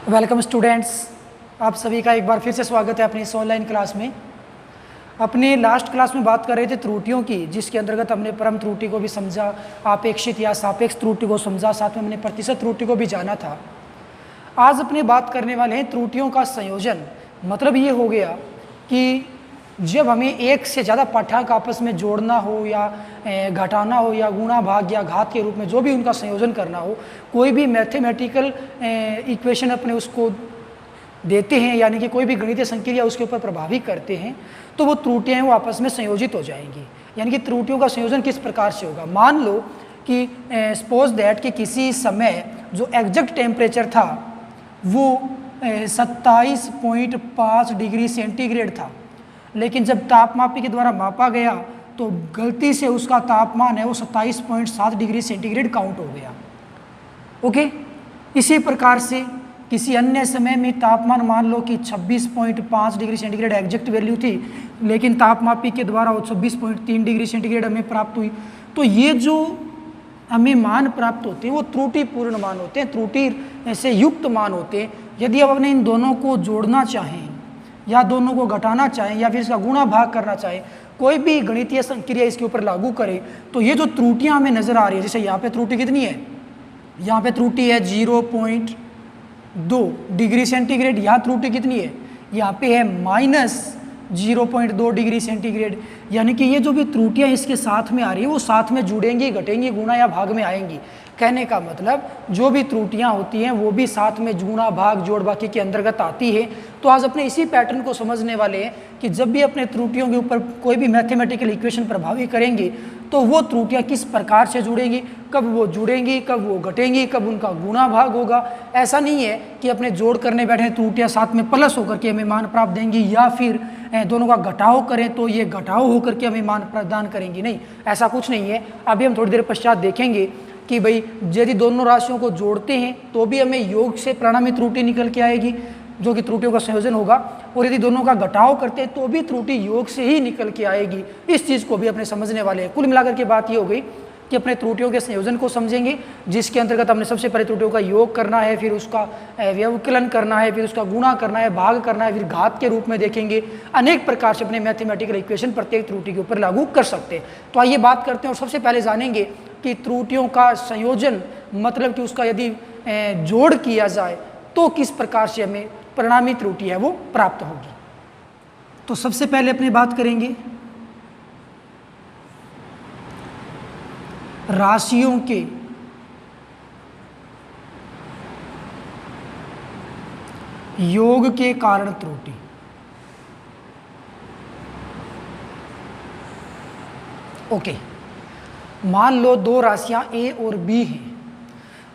Welcome students, आप सभी का एक बार फिर से स्वागत है अपनी इस ऑनलाइन क्लास में। अपने लास्ट क्लास में बात कर रहे थे त्रुटियों की, जिसके अंतर्गत हमने परम त्रुटि को भी समझा, आपेक्षित या सापेक्ष त्रुटि को समझा, साथ में हमने प्रतिशत त्रुटि को भी जाना था। आज अपने बात करने वाले हैं त्रुटियों का संयोजन। मतलब ये हो गया कि जब हमें एक से ज़्यादा पाठ्यांक आपस में जोड़ना हो या घटाना हो या गुणा भाग या घात के रूप में जो भी उनका संयोजन करना हो, कोई भी मैथमेटिकल इक्वेशन अपने उसको देते हैं, यानी कि कोई भी गणितीय संक्रिया उसके ऊपर प्रभावी करते हैं, तो वो त्रुटियाँ हैं वो आपस में संयोजित हो जाएंगी। यानी कि त्रुटियों का संयोजन किस प्रकार से होगा। मान लो कि सपोज दैट कि किसी समय जो एग्जैक्ट टेम्परेचर था वो 27.5 डिग्री सेंटीग्रेड था, लेकिन जब तापमापी के द्वारा मापा गया तो गलती से उसका तापमान है वो 27.7 डिग्री सेंटीग्रेड काउंट हो गया। ओके, इसी प्रकार से किसी अन्य समय में तापमान मान लो कि 26.5 डिग्री सेंटीग्रेड एग्जैक्ट वैल्यू थी, लेकिन तापमापी के द्वारा वो 26.3 डिग्री सेंटीग्रेड हमें प्राप्त हुई। तो ये जो हमें मान प्राप्त होते हैं वो त्रुटिपूर्ण मान होते हैं, त्रुटि से युक्त मान होते हैं। यदि अब अपने इन दोनों को जोड़ना चाहें या दोनों को घटाना चाहें या फिर इसका गुणा भाग करना चाहें, कोई भी गणितीय संक्रिया इसके ऊपर लागू करें, तो ये जो त्रुटियां हमें नजर आ रही है, जैसे यहाँ पे त्रुटि कितनी है, यहाँ पे त्रुटि है 0.2 डिग्री सेंटीग्रेड, यहाँ त्रुटि कितनी है, यहाँ पे है -0.2 डिग्री सेंटीग्रेड। यानी कि ये जो भी त्रुटियां इसके साथ में आ रही है वो साथ में जुड़ेंगी, घटेंगी, गुणा या भाग में आएंगी। कहने का मतलब जो भी त्रुटियां होती हैं वो भी साथ में गुणा भाग जोड़ बाकी के अंतर्गत आती है। तो आज अपने इसी पैटर्न को समझने वाले हैं कि जब भी अपने त्रुटियों के ऊपर कोई भी मैथमेटिकल इक्वेशन प्रभावी करेंगे तो वो त्रुटियां किस प्रकार से जुड़ेंगी, कब वो जुड़ेंगी, कब वो घटेंगी, कब उनका गुणा भाग होगा। ऐसा नहीं है कि अपने जोड़ करने बैठे त्रुटियां साथ में प्लस होकर के हमें मान प्राप्त देंगी, या फिर दोनों का घटाव करें तो ये घटाव होकर के हमें मान प्रदान करेंगी। नहीं, ऐसा कुछ नहीं है। अभी हम थोड़ी देर पश्चात देखेंगे कि भाई यदि दोनों राशियों को जोड़ते हैं तो भी हमें योग से परिणामी त्रुटि निकल के आएगी, जो कि त्रुटियों का संयोजन होगा, और यदि दोनों का घटाव करते हैं तो भी त्रुटि योग से ही निकल के आएगी। इस चीज़ को भी अपने समझने वाले हैं। कुल मिलाकर के बात ये हो गई कि अपने त्रुटियों के संयोजन को समझेंगे, जिसके अंतर्गत हमने सबसे पहले त्रुटियों का योग करना है, फिर उसका व्यवकलन करना है, फिर उसका गुणा करना है, भाग करना है, फिर घात के रूप में देखेंगे। अनेक प्रकार से अपने मैथमेटिकल इक्वेशन प्रत्येक त्रुटि के ऊपर लागू कर सकते हैं। तो आइए बात करते हैं और सबसे पहले जानेंगे कि त्रुटियों का संयोजन मतलब कि उसका यदि जोड़ किया जाए तो किस प्रकार से हमें परिणामी त्रुटि है वो प्राप्त होगी। तो सबसे पहले अपनी बात करेंगे राशियों के योग के कारण त्रुटि। ओके, मान लो दो राशियां ए और बी हैं।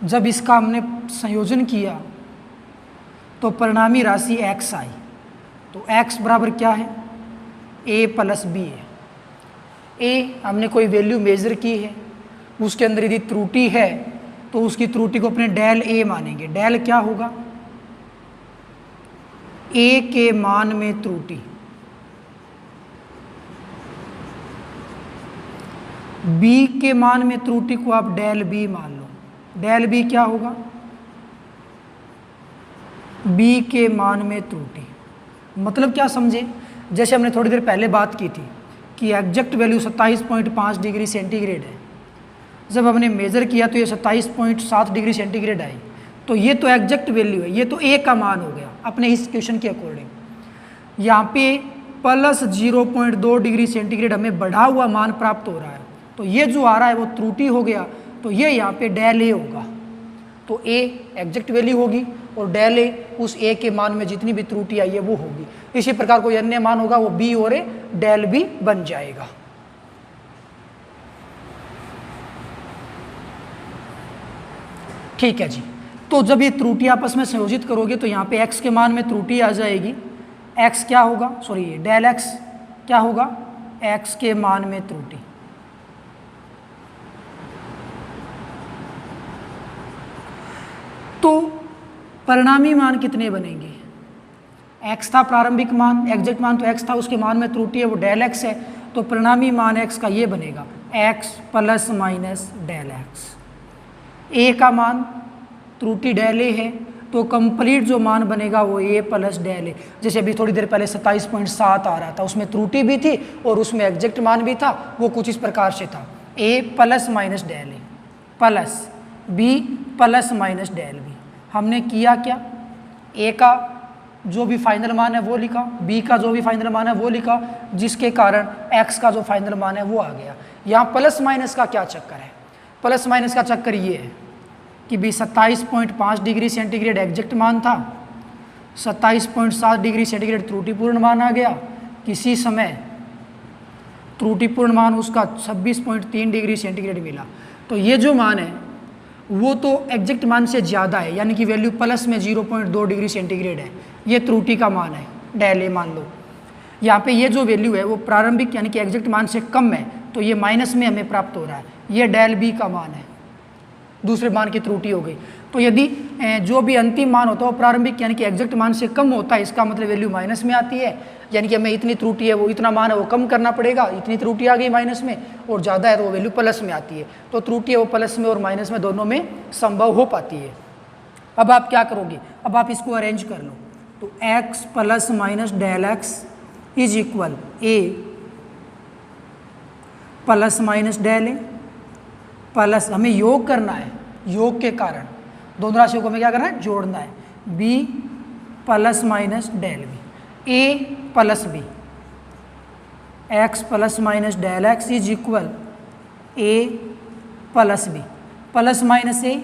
जब इसका हमने संयोजन किया तो परिणामी राशि x आई। तो x बराबर क्या है, a प्लस बी है। a हमने कोई वैल्यू मेजर की है, उसके अंदर यदि त्रुटि है तो उसकी त्रुटि को अपने डेल a मानेंगे। डेल क्या होगा, a के मान में त्रुटि, b के मान में त्रुटि को आप डेल b मान लो। डेल b क्या होगा, b के मान में त्रुटि। मतलब क्या समझे, जैसे हमने थोड़ी देर पहले बात की थी कि एग्जैक्ट वैल्यू 27.5 डिग्री सेंटीग्रेड है। जब हमने मेज़र किया तो ये 27.7 डिग्री सेंटीग्रेड आई। तो ये तो एग्जैक्ट वैल्यू है, ये तो a का मान हो गया अपने इस क्वेश्चन के अकॉर्डिंग। यहाँ पे प्लस 0.2 डिग्री सेंटीग्रेड हमें बढ़ा हुआ मान प्राप्त हो रहा है। तो ये जो आ रहा है वो त्रुटि हो गया। तो ये यहाँ पे डेल a होगा। तो a एग्जैक्ट वैल्यू होगी और डेल a उस a के मान में जितनी भी त्रुटि आई है वो होगी। इसी प्रकार कोई अन्य मान होगा वो b और a डेल b बन जाएगा। ठीक है जी। तो जब ये त्रुटि आपस में संयोजित करोगे तो यहाँ पे x के मान में त्रुटि आ जाएगी। x क्या होगा, सॉरी डेल x क्या होगा, x के मान में त्रुटि। तो परिणामी मान कितने बनेंगे, x था प्रारंभिक मान, एग्जैक्ट मान तो x था, उसके मान में त्रुटि है वो डेल x है। तो परिणामी मान x का ये बनेगा x ± डेल x। a का मान त्रुटि डेल a है, तो कंप्लीट जो मान बनेगा वो ए प्लस डेल ए। जैसे अभी थोड़ी देर पहले 27.7 आ रहा था, उसमें त्रुटि भी थी और उसमें एग्जैक्ट मान भी था, वो कुछ इस प्रकार से था, A plus minus del A plus B plus minus del B. हमने किया क्या, ए का जो भी फाइनल मान है वो लिखा, बी का जो भी फाइनल मान है वो लिखा, जिसके कारण एक्स का जो फाइनल मान है वो आ गया। यहाँ प्लस माइनस का क्या चक्कर है, प्लस माइनस का चक्कर ये है कि भी 27.5 डिग्री सेंटीग्रेड एग्जैक्ट मान था, 27.7 डिग्री सेंटीग्रेड त्रुटिपूर्ण मान आ गया, किसी समय त्रुटिपूर्ण मान उसका 26.3 डिग्री सेंटीग्रेड मिला। तो ये जो मान है वो तो एग्जैक्ट मान से ज़्यादा है, यानी कि वैल्यू प्लस में 0.2 डिग्री सेंटीग्रेड है, ये त्रुटि का मान है, डेल ए मान लो। यहाँ पे ये जो वैल्यू है वो प्रारंभिक यानी कि एग्जैक्ट मान से कम है, तो ये माइनस में हमें प्राप्त हो रहा है, ये डेल बी का मान है, दूसरे मान की त्रुटि हो गई। तो यदि जो भी अंतिम मान होता है वो प्रारंभिक यानी कि एग्जैक्ट मान से कम होता है, इसका मतलब वैल्यू माइनस में आती है, यानी कि हमें इतनी त्रुटि है वो इतना मान है वो कम करना पड़ेगा, इतनी त्रुटि आ गई माइनस में, और ज़्यादा है तो वो वैल्यू प्लस में आती है। तो त्रुटि है वो प्लस में और माइनस में दोनों में संभव हो पाती है। अब आप क्या करोगे, अब आप इसको अरेंज कर लो, तो x plus minus del x is equal a plus minus del A plus, हमें योग करना है, योग के कारण दोनों राशियों को हमें क्या करना है, जोड़ना है, b plus minus del B, a plus B, x plus minus del x is equal a plus B, plus minus A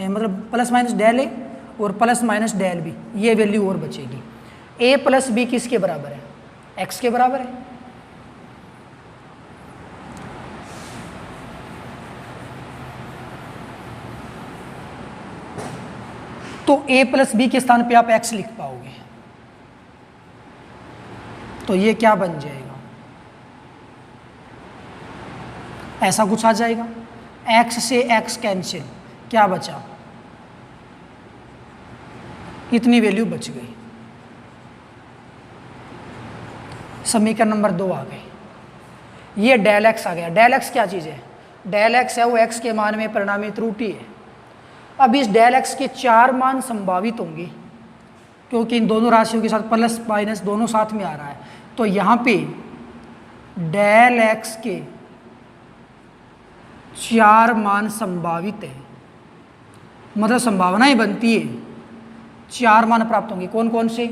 मतलब प्लस माइनस डेल ए और प्लस माइनस डेल बी, ये वैल्यू और बचेगी। a प्लस बी किसके बराबर है, x के बराबर है। तो a प्लस बी के स्थान पे आप x लिख पाओगे, तो ये क्या बन जाएगा, ऐसा कुछ आ जाएगा, x से x कैंसिल, क्या बचा, इतनी वैल्यू बच गई। समीकरण नंबर 2 आ गई। ये डेल एक्स आ गया। डेल एक्स क्या चीज़ है, डेल एक्स है वो x के मान में परिणामी त्रुटि है। अब इस डेल एक्स के 4 मान संभावित होंगे, क्योंकि इन दोनों राशियों के साथ प्लस माइनस दोनों साथ में आ रहा है, तो यहाँ पे डेल एक्स के 4 मान संभावित है, मतलब संभावनाएं बनती है, 4 मान प्राप्त होंगे। कौन कौन से,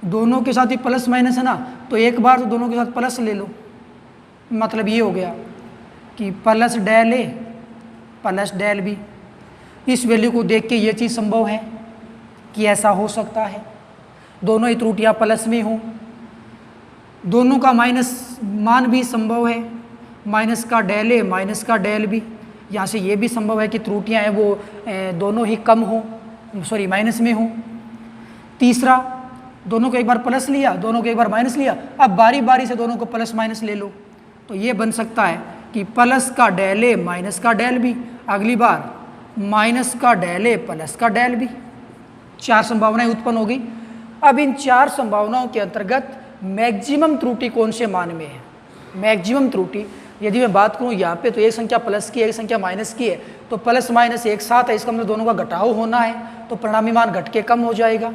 दोनों के साथ ही प्लस माइनस है ना, तो एक बार तो दोनों के साथ प्लस ले लो, मतलब ये हो गया कि plus del A plus del B. इस वैल्यू को देख के ये चीज़ संभव है कि ऐसा हो सकता है, दोनों ही त्रुटियां प्लस में हों, दोनों का माइनस मान भी संभव है, माइनस का डेल ए माइनस का डेल बी। यहाँ से ये भी संभव है कि त्रुटियां हैं वो दोनों ही कम हों, सॉरी माइनस में हों। तीसरा, दोनों को एक बार प्लस लिया, दोनों को एक बार माइनस लिया, अब बारी बारी से दोनों को प्लस माइनस ले लो, तो ये बन सकता है कि प्लस का डेल ए माइनस का डेल बी, अगली बार माइनस का डेल ए प्लस का डेल बी। 4 संभावनाएं उत्पन्न हो गई। अब इन 4 संभावनाओं के अंतर्गत मैक्सिमम त्रुटि कौन से मान में है, मैक्सिमम त्रुटि यदि मैं बात करूं यहाँ पे, तो एक संख्या प्लस की है एक संख्या माइनस की है, तो प्लस माइनस एक साथ है, इसका मतलब दोनों का घटाव होना है, तो परिणामी मान घट के कम हो जाएगा।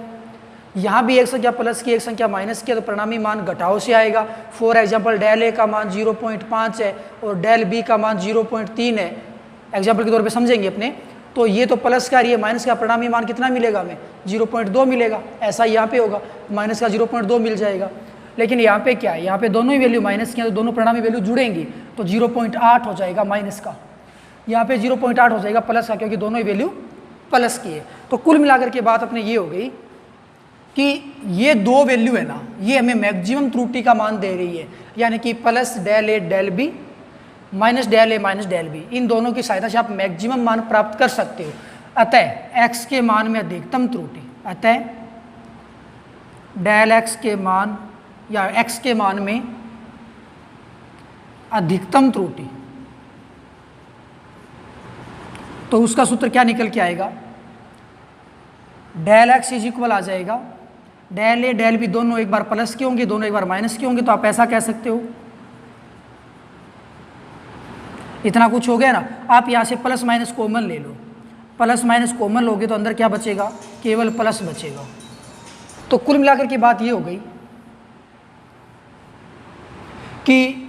यहाँ भी एक संख्या प्लस की एक संख्या माइनस की है, तो परिणामी मान घटाव से आएगा। फॉर एग्जाम्पल डेल ए का मान 0.5 है और डेल बी का मान 0.3 है, एग्जाम्पल के तौर पे समझेंगे अपने, तो ये तो प्लस का, ये माइनस का, परिणामी मान कितना मिलेगा हमें, 0.2 मिलेगा। ऐसा यहाँ पे होगा, माइनस का 0.2 मिल जाएगा। लेकिन यहाँ पे क्या है, यहाँ पे दोनों ही वैल्यू माइनस की है, तो दोनों परिणामी वैल्यू जुड़ेंगी, तो 0.8 हो जाएगा माइनस का, यहाँ पे 0.8 हो जाएगा प्लस का, क्योंकि दोनों ही वैल्यू प्लस की है। तो कुल मिलाकर के बात अपने ये हो गई कि ये 2 वैल्यू है ना, ये हमें मैक्सिमम त्रुटि का मान दे रही है, यानी कि plus del A del B minus del A minus del B, इन दोनों की सहायता से आप मैक्सिमम मान प्राप्त कर सकते हो। अतः x के मान में अधिकतम त्रुटि, अतः डेल x के मान या x के मान में अधिकतम त्रुटि, तो उसका सूत्र क्या निकल के आएगा, डेल x इज इक्वल आ जाएगा, डेल ए डेल बी दोनों एक बार प्लस के होंगे, दोनों एक बार माइनस के होंगे, तो आप ऐसा कह सकते हो। इतना कुछ हो गया ना। आप यहाँ से प्लस माइनस कॉमन ले लो, प्लस माइनस कॉमन लोगे तो अंदर क्या बचेगा, केवल प्लस बचेगा। तो कुल मिलाकर की बात ये हो गई कि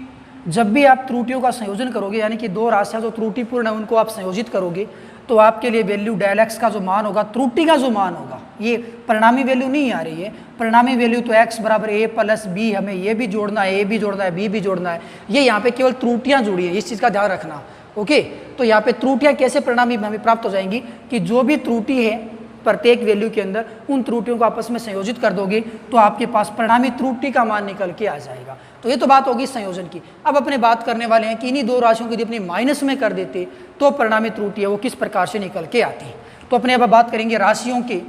जब भी आप त्रुटियों का संयोजन करोगे, यानी कि दो राशियां जो त्रुटिपूर्ण है उनको आप संयोजित करोगे, तो आपके लिए वैल्यू डेल एक्स का जो मान होगा, त्रुटि का जो मान होगा, ये परिणामी वैल्यू नहीं आ रही है, परिणामी वैल्यू तो x बराबर a प्लस बी, हमें ये भी जोड़ना है, a भी जोड़ना है, b भी जोड़ना है, ये यहाँ पे केवल त्रुटियाँ जुड़ी है, इस चीज़ का ध्यान रखना। ओके, तो यहाँ पे त्रुटियाँ कैसे परिणामी हमें प्राप्त हो जाएंगी कि जो भी त्रुटि है प्रत्येक वैल्यू के अंदर, उन त्रुटियों को आपस में संयोजित कर दोगे तो आपके पास परिणामी त्रुटि का मान निकल के आ जाएगा। तो ये तो बात होगी संयोजन की। अब अपने बात करने वाले हैं कि इन्हीं दो राशियों को यदि अपनी माइनस में कर देते तो परिणामी त्रुटि है वो किस प्रकार से निकल के आती है। तो अपने अब बात करेंगे राशियों के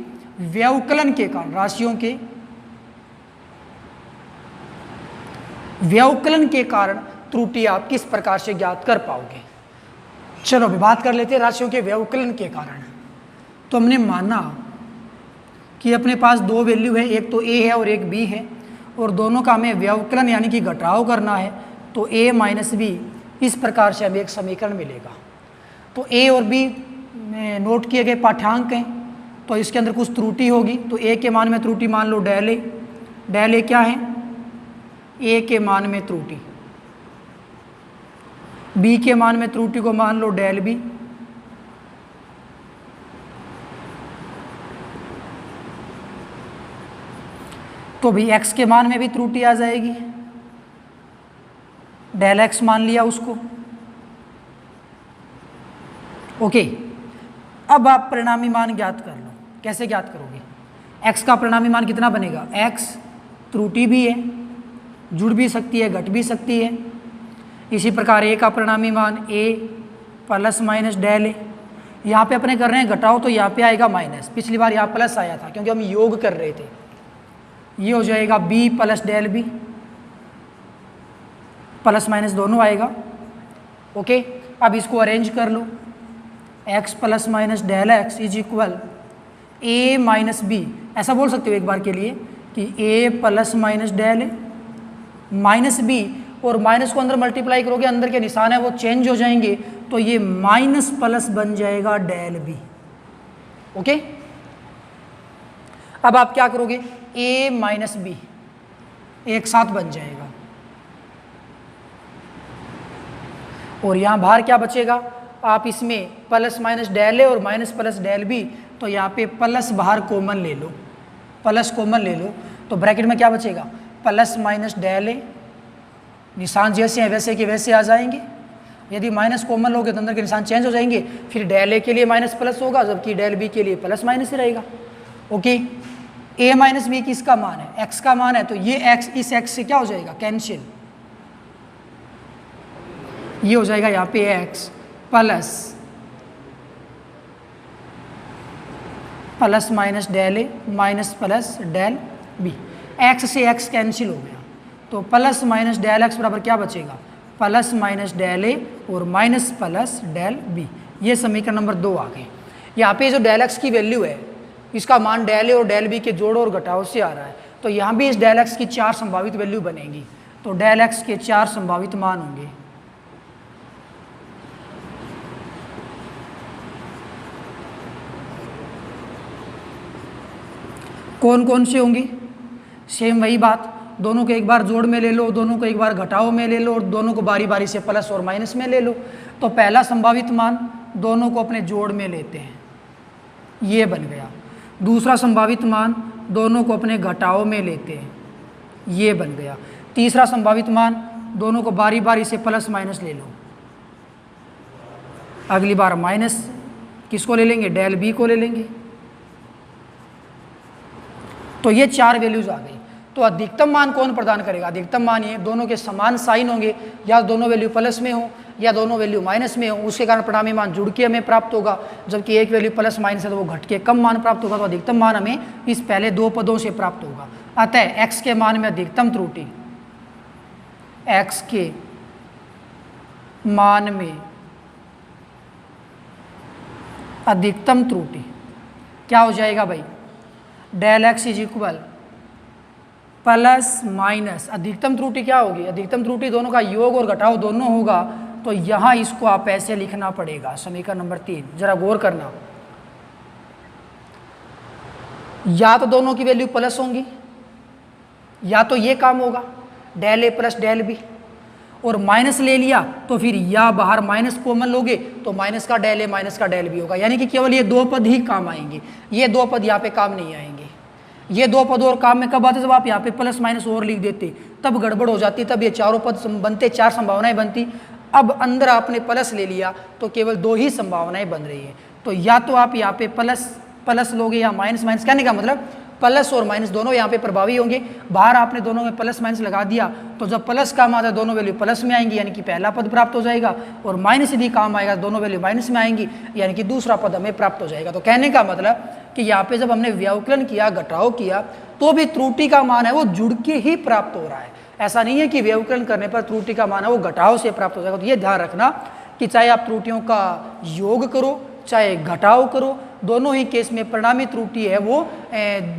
व्यवकलन के कारण, राशियों के व्यवकलन के कारण त्रुटि आप किस प्रकार से ज्ञात कर पाओगे। चलो अभी बात कर लेते हैं राशियों के व्यवकलन के कारण। तो हमने माना कि अपने पास दो वैल्यू है, एक तो a है और एक b है, और दोनों का हमें व्यवकलन यानी कि घटाव करना है। तो a माइनस बी, इस प्रकार से हमें एक समीकरण मिलेगा। तो a और b में नोट किए गए पाठ्यांक हैं, तो इसके अंदर कुछ त्रुटि होगी। तो a के मान में त्रुटि मान लो डेल ए, डेल ए क्या है, a के मान में त्रुटि, b के मान में त्रुटि को मान लो डेल बी, तो भी x के मान में भी त्रुटि आ जाएगी, डेल x मान लिया उसको। ओके, अब आप परिणामी मान ज्ञात कर लो। कैसे ज्ञात करोगे, x का परिणामी मान कितना बनेगा, x त्रुटि भी है, जुड़ भी सकती है, घट भी सकती है। इसी प्रकार a का परिणामी मान a प्लस माइनस डेल ए, यहाँ पे अपने कर रहे हैं घटाओ तो यहाँ पे आएगा माइनस, पिछली बार यहाँ प्लस आया था क्योंकि हम योग कर रहे थे। ये हो जाएगा b plus del b, plus minus दोनों आएगा। ओके, अब इसको अरेंज कर लो, x plus minus del x is equal a minus b. ऐसा बोल सकते हो एक बार के लिए कि a plus minus del A minus b, और माइनस को अंदर मल्टीप्लाई करोगे, अंदर के निशान है वो चेंज हो जाएंगे, तो ये माइनस प्लस बन जाएगा डेल बी। ओके, अब आप क्या करोगे, a माइनस बी एक साथ बन जाएगा, और यहाँ बाहर क्या बचेगा, आप इसमें प्लस माइनस डेल ए और माइनस प्लस डेल बी, तो यहाँ पे प्लस बाहर कॉमन ले लो, प्लस कॉमन ले लो, तो ब्रैकेट में क्या बचेगा, प्लस माइनस डेल ए, निशान जैसे हैं वैसे के वैसे आ जाएंगे। यदि माइनस कॉमन लोगे तो अंदर के निशान चेंज हो जाएंगे, फिर डेल ए के लिए माइनस प्लस होगा, जबकि डेल बी के लिए प्लस माइनस ही रहेगा। ओके, a माइनस बी किसका मान है, x का मान है, तो ये x इस x से क्या हो जाएगा, कैंसिल, ये हो जाएगा यहाँ पे x प्लस माइनस डेल ए minus plus del B, x से x कैंसिल हो गया, तो प्लस माइनस डेल एक्स बराबर क्या बचेगा, प्लस माइनस डेल ए और माइनस प्लस डेल बी। ये समीकरण नंबर 2 आ गए। यहाँ पे जो डेल एक्स की वैल्यू है, इसका मान डेल ए और डेल बी के जोड़ और घटाव से आ रहा है, तो यहाँ भी इस डेल एक्स की 4 संभावित वैल्यू बनेगी। तो डेल एक्स के 4 संभावित मान होंगे। कौन कौन से होंगे, सेम वही बात, दोनों को एक बार जोड़ में ले लो, दोनों को एक बार घटाव में ले लो, और दोनों को बारी बारी से प्लस और माइनस में ले लो। तो पहला संभावित मान दोनों को अपने जोड़ में लेते हैं, ये बन गया। दूसरा संभावित मान दोनों को अपने घटाव में लेते हैं, ये बन गया। तीसरा संभावित मान दोनों को बारी बारी से प्लस माइनस ले लो, अगली बार माइनस किसको ले लेंगे, डेल बी को ले लेंगे। तो ये 4 वैल्यूज आ गई। तो अधिकतम मान कौन प्रदान करेगा, अधिकतम मान ये दोनों के समान साइन होंगे, या दोनों वैल्यू प्लस में हो या दोनों वैल्यू माइनस में हो, उसके कारण परिणामी मान जुड़ के हमें प्राप्त होगा, जबकि एक वैल्यू प्लस माइनस है तो वो घट के कम मान प्राप्त होगा। तो अधिकतम मान हमें इस पहले 2 पदों से प्राप्त होगा। अतः x के मान में अधिकतम त्रुटि, x के मान में अधिकतम त्रुटि क्या हो जाएगा भाई, del x is equal plus minus, अधिकतम त्रुटि क्या होगी, अधिकतम त्रुटि दोनों का योग और घटाव दोनों होगा। तो यहाँ इसको आप ऐसे लिखना पड़ेगा, समीकरण नंबर 3, जरा गौर करना। या तो दोनों की वैल्यू प्लस होंगी, या तो ये काम होगा del A plus del B, और माइनस ले लिया तो फिर या बाहर माइनस कॉमन लोगे तो माइनस का डेल ए माइनस का डेल बी होगा, यानी कि केवल ये दो पद ही काम आएंगे, ये दो पद यहाँ पे काम नहीं आएंगे। ये दो पद और काम में कब आते, जब आप यहाँ पे प्लस माइनस और लिख देते तब गड़बड़ हो जाती, तब ये चारों पद बनते, चार संभावनाएं बनती। अब अंदर आपने प्लस ले लिया तो केवल दो ही संभावनाएं बन रही है, तो या तो आप यहाँ पे प्लस प्लस लोगे या माइनस माइनस, कहने का मतलब प्लस और माइनस दोनों यहाँ पे प्रभावी होंगे। बाहर आपने दोनों में प्लस माइनस लगा दिया तो जब प्लस काम आता है दोनों वैल्यू प्लस में आएंगी, यानी कि पहला पद प्राप्त हो जाएगा, और माइनस यदि काम आएगा दोनों वैल्यू माइनस में आएंगी, यानी कि दूसरा पद हमें प्राप्त हो जाएगा। तो कहने का मतलब कि यहाँ पे जब हमने व्यवकलन किया, घटाव किया, तो भी त्रुटि का मान है वो जुड़ के ही प्राप्त हो रहा है। ऐसा नहीं है कि व्यवकलन करने पर त्रुटि का मान है वो घटाव से प्राप्त हो जाएगा। तो ये ध्यान रखना कि चाहे आप त्रुटियों का योग करो चाहे घटाव करो, दोनों ही केस में परिणामी त्रुटि है वो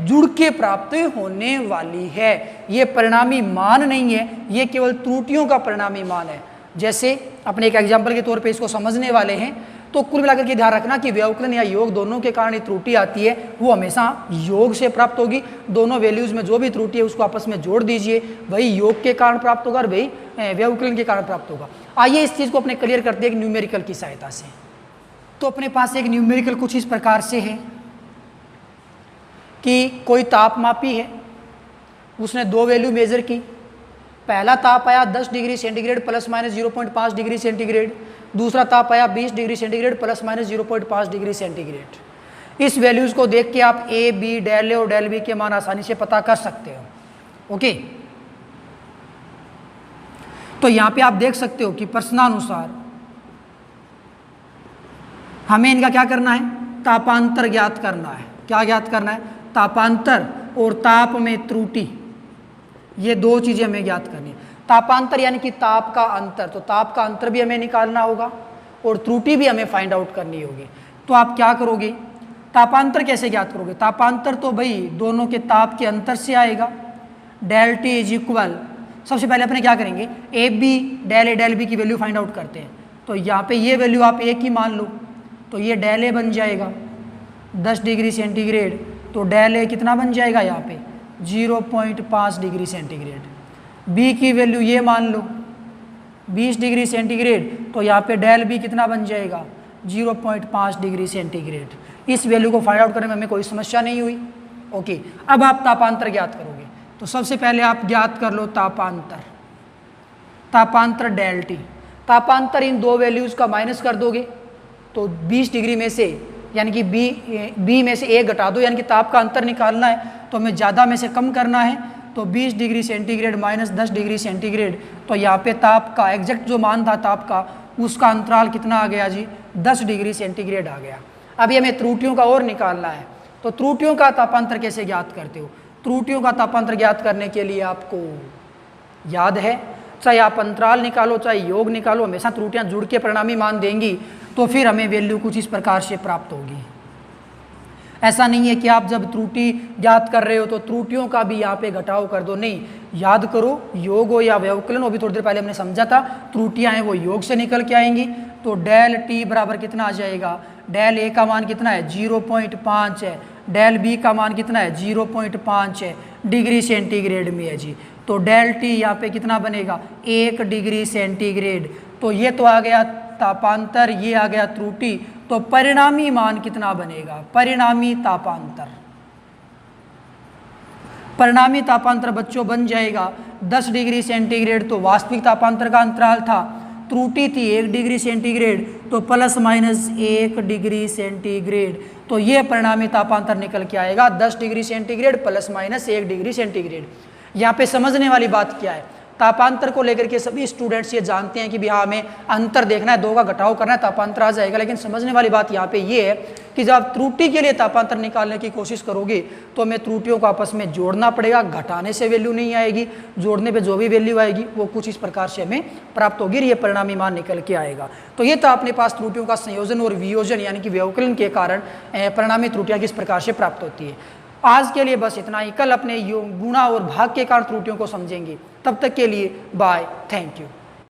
जुड़ के प्राप्त होने वाली है। ये परिणामी मान नहीं है, ये केवल त्रुटियों का परिणामी मान है। जैसे अपने एक एग्जाम्पल के तौर पे इसको समझने वाले हैं, तो कुल मिलाकर के ध्यान रखना कि व्यवकलन या योग दोनों के कारण ये त्रुटि आती है वो हमेशा योग से प्राप्त होगी। दोनों वैल्यूज में जो भी त्रुटि है उसको आपस में जोड़ दीजिए, वही योग के कारण प्राप्त होगा और वही व्यवकलन के कारण प्राप्त होगा। आइए इस चीज़ को अपने क्लियर करते हैं एक न्यूमेरिकल की सहायता से। तो अपने पास एक न्यूमेरिकल कुछ इस प्रकार से है कि कोई तापमापी है, उसने दो वैल्यू मेजर की। पहला ताप आया 10 degree centigrade plus minus 0.5 degree centigrade, दूसरा ताप आया 20 degree centigrade plus minus 0.5 degree centigrade. इस वैल्यूज़ को देख के आप ए बी डेल ए और डेल बी के मान आसानी से पता कर सकते हो। ओके, तो यहाँ पे आप देख सकते हो कि प्रश्नानुसार हमें इनका क्या करना है, तापांतर ज्ञात करना है। क्या ज्ञात करना है, तापांतर और ताप में त्रुटि, ये दो चीज़ें हमें ज्ञात करनी है। तापांतर यानी कि ताप का अंतर, तो ताप का अंतर भी हमें निकालना होगा और त्रुटि भी हमें फाइंड आउट करनी होगी। तो आप क्या करोगे, तापांतर कैसे ज्ञात करोगे, तापांतर तो भाई दोनों के ताप के अंतर से आएगा। डेल टी इज इक्वल, सबसे पहले अपने क्या करेंगे, ए बी डेल बी की वैल्यू फाइंड आउट करते हैं। तो यहाँ पे ये वैल्यू आप एक ही मान लो, तो ये डेल ए बन जाएगा 10 डिग्री सेंटीग्रेड, तो डेल ए कितना बन जाएगा यहाँ पे 0.5 डिग्री सेंटीग्रेड। बी की वैल्यू ये मान लो 20 डिग्री सेंटीग्रेड, तो यहाँ पे डेल बी कितना बन जाएगा 0.5 डिग्री सेंटीग्रेड। इस वैल्यू को फाइंड आउट करने में हमें कोई समस्या नहीं हुई। ओके, अब आप तापांतर ज्ञात करोगे, तो सबसे पहले आप ज्ञात कर लो तापांतर, तापांतर डेल टी। तापांतर इन दो वैल्यूज़ का माइनस कर दोगे तो 20 डिग्री में से यानी कि बी में से एक घटा दो, यानी कि ताप का अंतर निकालना है तो हमें ज़्यादा में से कम करना है। तो 20 degree centigrade minus 10 degree centigrade, तो यहाँ पे ताप का एग्जैक्ट जो मान था ताप का उसका अंतराल कितना आ गया जी 10 डिग्री सेंटीग्रेड आ गया। अभी हमें त्रुटियों का और निकालना है, तो त्रुटियों का तापांतर कैसे ज्ञात करते हो, त्रुटियों का तापांतर ज्ञात करने के लिए आपको याद है, चाहे आप अंतराल निकालो चाहे योग निकालो, हमेशा त्रुटियाँ जुड़ के परिणामी मान देंगी, तो फिर हमें वैल्यू कुछ इस प्रकार से प्राप्त होगी। ऐसा नहीं है कि आप जब त्रुटि ज्ञात कर रहे हो तो त्रुटियों का भी यहाँ पे घटाव कर दो, नहीं, याद करो योग हो या व्यवकलन हो, भी थोड़ी देर पहले हमने समझा था त्रुटियाँ हैं वो योग से निकल के आएंगी। तो डेल टी बराबर कितना आ जाएगा, डेल ए का मान कितना है 0.5 है, डेल बी का मान कितना है 0.5 है, डिग्री सेंटीग्रेड में है जी। तो डेल टी यहाँ पे कितना बनेगा 1 डिग्री सेंटीग्रेड। तो ये तो आ गया तापांतर, ये आ गया त्रुटि, तो परिणामी मान कितना बनेगा, परिणामी तापांतर, परिणामी तापांतर बच्चों बन जाएगा 10 डिग्री सेंटीग्रेड। तो वास्तविक तापांतर का अंतराल था, त्रुटि थी 1 डिग्री सेंटीग्रेड, तो प्लस माइनस 1 डिग्री सेंटीग्रेड। तो ये परिणामी तापांतर निकल के आएगा 10 degree centigrade plus minus 1 degree centigrade. यहाँ पे समझने वाली बात क्या है, तापांतर को लेकर के सभी स्टूडेंट्स ये जानते हैं कि भैया हमें अंतर देखना है, दो का घटाव करना है, तापांतर आ जाएगा। लेकिन समझने वाली बात यहाँ पे ये है कि जब आप त्रुटि के लिए तापांतर निकालने की कोशिश करोगे तो हमें त्रुटियों को आपस में जोड़ना पड़ेगा, घटाने से वैल्यू नहीं आएगी, जोड़ने पे जो भी वैल्यू आएगी वो कुछ इस प्रकार से हमें प्राप्त होगी, ये परिणामी मान निकल के आएगा। तो ये था अपने पास त्रुटियों का संयोजन और वियोजन यानी कि व्यवकलन के कारण परिणामी त्रुटियाँ किस प्रकार से प्राप्त होती है। आज के लिए बस इतना ही, कल अपने गुणा और भाग के कारण त्रुटियों को समझेंगे। तब तक के लिए बाय, थैंक यू।